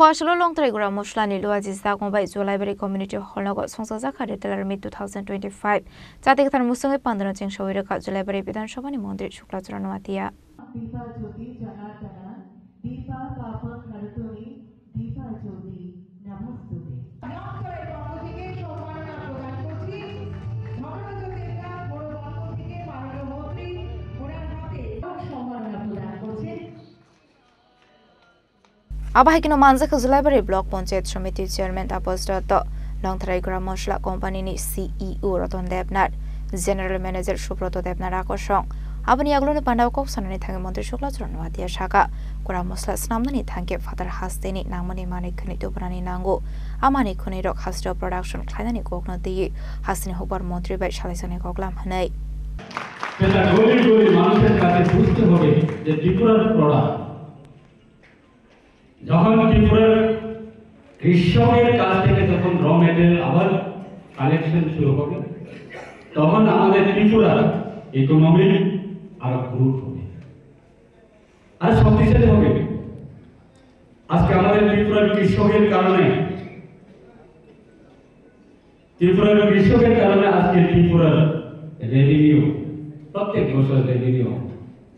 Fashalo long tray mosla ni lo ajis da gombai zo library community hall no go songsa zakhare telar mid 2025 jate khan musunge 15 jing shoira ka zo library bidan sabha ni mondir shukla chran matia Deepa ज्योति जना जना दीपा काप खरतुनी दीपा ज्योति नमस्तुते নমস্কার পক্ষ থেকে সম্মাননা প্রদান করছি ধর্মযোগেরা বড় পক্ষ থেকে মাননীয় মন্ত্রী ওনার হাতে সম্মাননা প্রদান করছেন Abahikino manza ka zo library block panchayat samiti chairman Tapas Datta long tray mosla company ni CEO Ratan Debnath general manager Subrata Debnath akosong Abani aglone pandau kok sanani thange montri shukla chran watia shaka kora mosla snamnani thange father hasteni nangmani manik khani tobrani nango amani khoni rok hasra production khlainani kokna di hasni hobar montri bai shalaisani koklam hanai এটা গরিব মানুষের কাছে বুঝতে হবে যে ত্রিপুরার product যখন ত্রিপুরার কৃষকের কাছ থেকে যখন র মেটেরিয়াল আবার কালেকশন শুরু হবে তখন আমাদের ত্রিপুরার ইকোনমি আরো গ্রোথ হবে আর শক্তিশালী হবে আজকে আমাদের ত্রিপুরার কৃষকের কারণে আজকে ত্রিপুরার রেভিনিউ প্রত্যেক বছর রেভিনিউ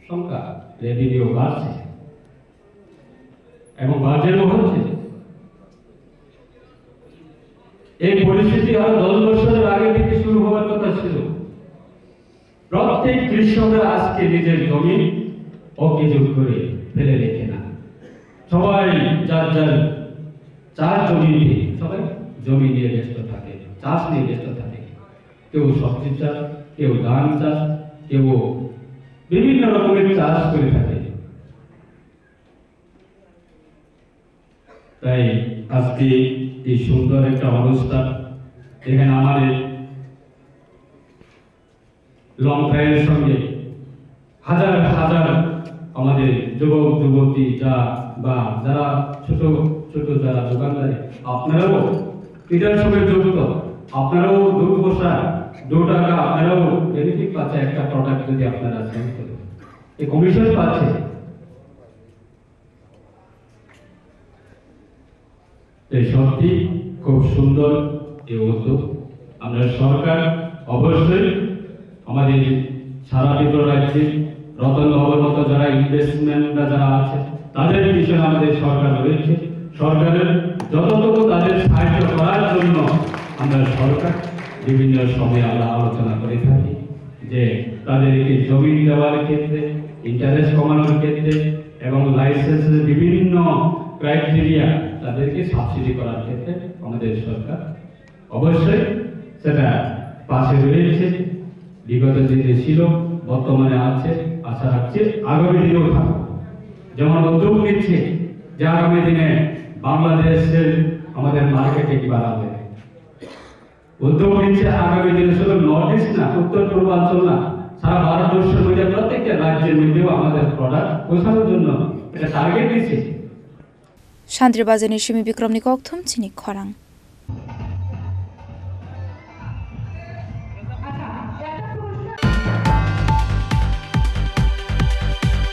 সংখ্যা রেভিনিউ বাড়ছে এবং বাজেটও হচ্ছে এই পরিস্থিতি আরো 10 বছরের আগে থেকে শুরু হওয়ার কথা ছিল প্রত্যেক কৃষকরা আজকে নিজের জমি অকেজো করে ফেলে রেখে না সবাই যার চার জমিতে সবাই জমি নিয়ে ব্যস্ত থাকে চাষ নিয়ে ব্যস্ত থাকে কেউ সবজি চাষ কেউ ধান চাষ কেউ বিভিন্ন রকমের চাষ করে থাকে তাই আজকে এই সুন্দর একটা অনুষ্ঠান এখানে আমাদের লং ট্রাইয়ের সঙ্গে হাজার হাজার আমাদের যুবক যুবতী যারা ছোট ছোট যারা দোকানদারি আপনারাও এটার সঙ্গে যুক্ত আপনারাও 2 পয়সা 2 টাকা আপনারাও বেনিফিট পাচ্ছে একটা প্রোডাক্ট যদি আপনারা সেল করেন এই কমিশন পাচ্ছে এই সত্যি খুব সুন্দর এই উদ্যোগ আমরা সরকার অবশ্যই আমাদের সারা ত্রিপুরা রাজ্যে রতন ভবন মতো যারা ইনভেস্টমেন্টরা যারা আছে তাদের পিছনে আমাদের সরকার রয়েছে সরকারের যতটুকু তাদের সাহায্য করার জন্য আমরা সরকার বিভিন্ন সময়ে আমরা আলোচনা করে থাকি যে তাদেরকে জমি দেওয়ার ক্ষেত্রে ইন্টারেস্ট কমানোর ক্ষেত্রে এবং লাইসেন্সের বিভিন্ন ক্রাইটেরিয়া তাদেরকে সাবসিডি করার ক্ষেত্রে আমাদের সরকার অবশ্যই সেটা পাশে রয়েছে বিগত দিনে ছিল বর্তমানে আছে আশা রাখছি আগামী দিনেও থাকবে যেমন উদ্যোগ নিচ্ছে যে আগামী দিনে বাংলাদেশের আমাদের মার্কেটে কি বাড়াবে উদ্যোগ নিচ্ছে আগামী দিনে শুধু নর্থ ইস্ট না উত্তর পূর্বাঞ্চল না সারা ভারতবর্ষের মধ্যে প্রত্যেকটা রাজ্যের মধ্যেও আমাদের প্রোডাক্ট পৌঁছানোর জন্য এটা টার্গেট দিচ্ছে Shandri Bazani Shimi Bikram Nikok Thum Chini Khorang